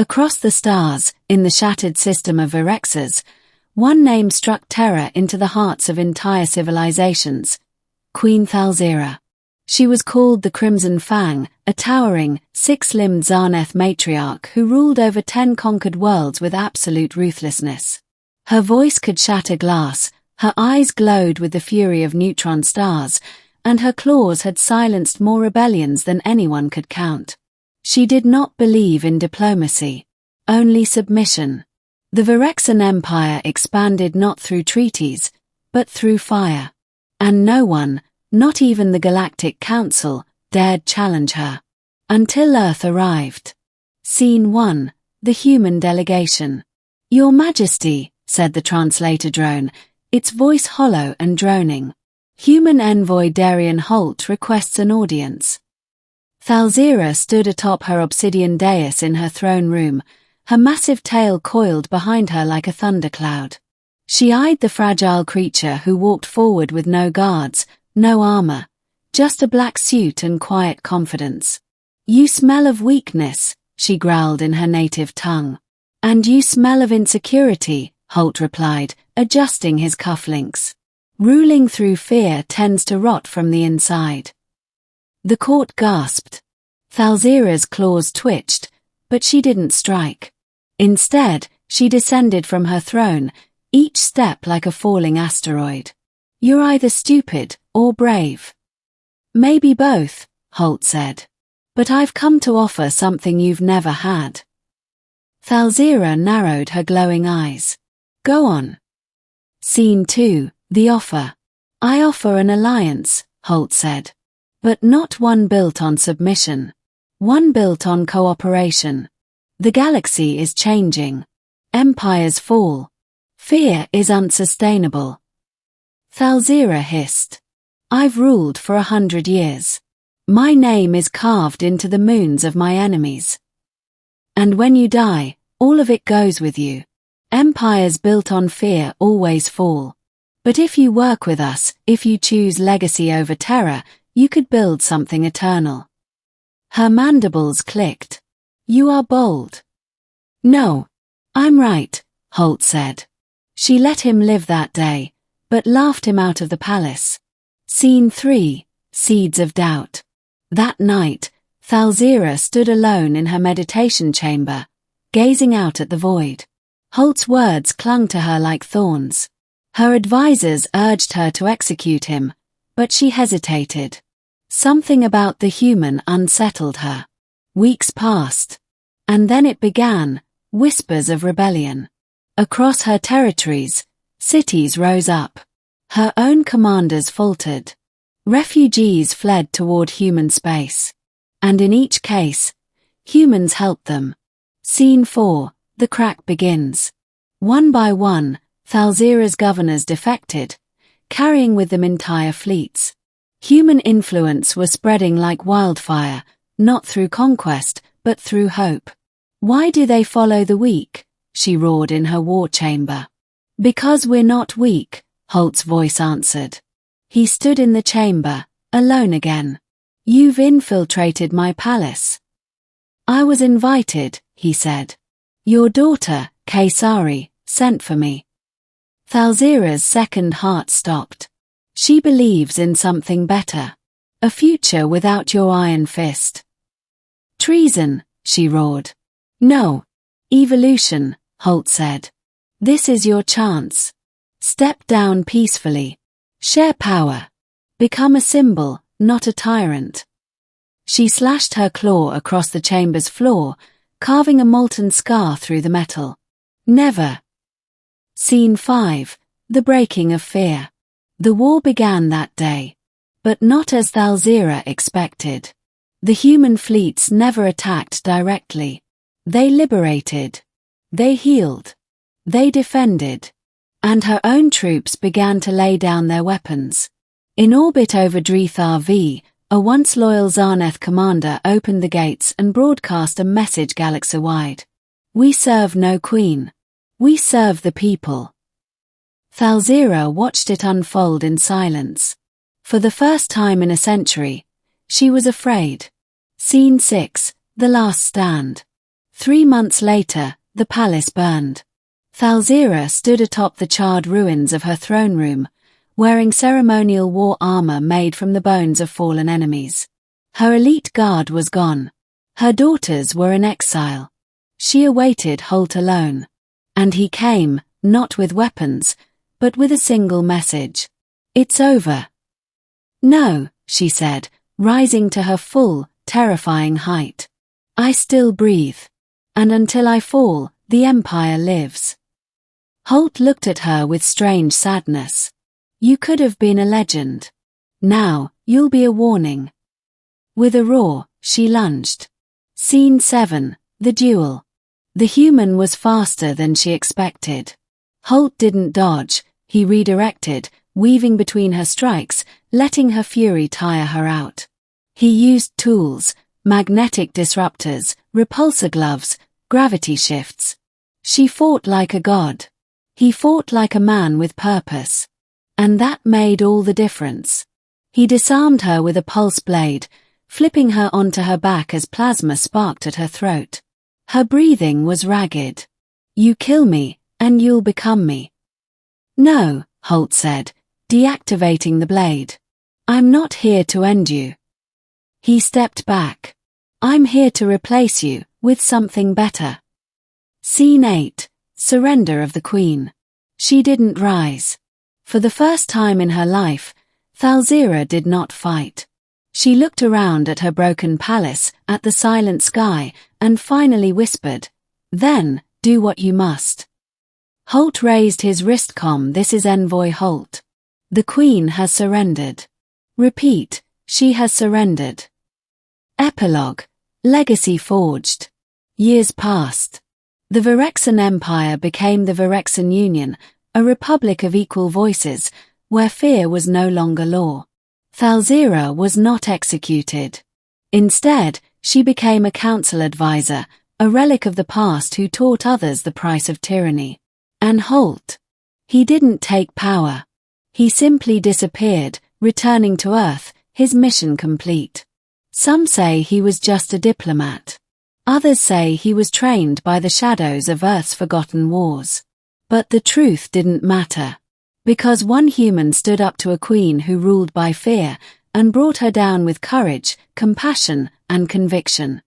Across the stars, in the shattered system of Virexes, one name struck terror into the hearts of entire civilizations: Queen Thal'Zira. She was called the Crimson Fang, a towering, six-limbed Zarneth matriarch who ruled over 10 conquered worlds with absolute ruthlessness. Her voice could shatter glass, her eyes glowed with the fury of neutron stars, and her claws had silenced more rebellions than anyone could count. She did not believe in diplomacy, only submission. The Virexian Empire expanded not through treaties, but through fire. And no one, not even the Galactic Council, dared challenge her. Until Earth arrived. Scene 1, the human delegation. "Your Majesty," said the translator drone, its voice hollow and droning. "Human envoy Darian Holt requests an audience." Thal'Zira stood atop her obsidian dais in her throne room, her massive tail coiled behind her like a thundercloud. She eyed the fragile creature who walked forward with no guards, no armor, just a black suit and quiet confidence. "You smell of weakness," she growled in her native tongue. "And you smell of insecurity," Holt replied, adjusting his cufflinks. "Ruling through fear tends to rot from the inside." The court gasped. Thal'Zira's claws twitched, but she didn't strike. Instead, she descended from her throne, each step like a falling asteroid. "You're either stupid or brave." "Maybe both," Holt said. "But I've come to offer something you've never had." Thal'Zira narrowed her glowing eyes. "Go on." Scene 2, the offer. "I offer an alliance," Holt said. "But not one built on submission. One built on cooperation. The galaxy is changing. Empires fall. Fear is unsustainable." Thal'Zira hissed. "I've ruled for 100 years. My name is carved into the moons of my enemies. And when you die, all of it goes with you. Empires built on fear always fall. But if you work with us, if you choose legacy over terror, you could build something eternal." Her mandibles clicked. "You are bold." "No. I'm right," Holt said. She let him live that day, but laughed him out of the palace. Scene 3, Seeds of Doubt. That night, Thal'Zira stood alone in her meditation chamber, gazing out at the void. Holt's words clung to her like thorns. Her advisors urged her to execute him, but she hesitated. Something about the human unsettled her. Weeks passed. And then it began, whispers of rebellion. Across her territories, cities rose up. Her own commanders faltered. Refugees fled toward human space. And in each case, humans helped them. Scene 4, the crack begins. One by one, Thal'Zira's governors defected, carrying with them entire fleets. Human influence was spreading like wildfire, not through conquest, but through hope. "Why do they follow the weak?" she roared in her war chamber. "Because we're not weak," Holt's voice answered. He stood in the chamber, alone again. "You've infiltrated my palace." "I was invited," he said. "Your daughter, Kaysari, sent for me." Thal'Zira's second heart stopped. She believes in something better. A future without your iron fist. "Treason," she roared. "No. Evolution," Holt said. "This is your chance. Step down peacefully. Share power. Become a symbol, not a tyrant." She slashed her claw across the chamber's floor, carving a molten scar through the metal. "Never." Scene 5, the breaking of fear. The war began that day. But not as Thal'Zira expected. The human fleets never attacked directly. They liberated. They healed. They defended. And her own troops began to lay down their weapons. In orbit over Drethar V, a once loyal Zarneth commander opened the gates and broadcast a message galaxy-wide. "We serve no queen. We serve the people." Thal'Zira watched it unfold in silence. For the first time in a century, she was afraid. Scene 6, the last stand. 3 months later, the palace burned. Thal'Zira stood atop the charred ruins of her throne room, wearing ceremonial war armor made from the bones of fallen enemies. Her elite guard was gone. Her daughters were in exile. She awaited Holt alone. And he came, not with weapons, but with a single message. "It's over." "No," she said, rising to her full, terrifying height. "I still breathe. And until I fall, the Empire lives." Holt looked at her with strange sadness. "You could have been a legend. Now, you'll be a warning." With a roar, she lunged. Scene 7, the duel. The human was faster than she expected. Holt didn't dodge, he redirected, weaving between her strikes, letting her fury tire her out. He used tools, magnetic disruptors, repulsor gloves, gravity shifts. She fought like a god. He fought like a man with purpose. And that made all the difference. He disarmed her with a pulse blade, flipping her onto her back as plasma sparked at her throat. Her breathing was ragged. "You kill me, and you'll become me." "No," Holt said, deactivating the blade. "I'm not here to end you." He stepped back. "I'm here to replace you, with something better." Scene 8, Surrender of the Queen. She didn't rise. For the first time in her life, Thal'Zira did not fight. She looked around at her broken palace, at the silent sky, and finally whispered, "Then, do what you must." Holt raised his wristcom. "This is Envoy Holt. The Queen has surrendered." Repeat, "She has surrendered." Epilogue. Legacy forged. Years passed. The Virexan Empire became the Virexan Union, a republic of equal voices, where fear was no longer law. Thal'Zira was not executed. Instead, she became a council advisor, a relic of the past who taught others the price of tyranny. And Holt? He didn't take power. He simply disappeared, returning to Earth, his mission complete. Some say he was just a diplomat. Others say he was trained by the shadows of Earth's forgotten wars. But the truth didn't matter. Because one human stood up to a queen who ruled by fear and brought her down with courage, compassion, and conviction.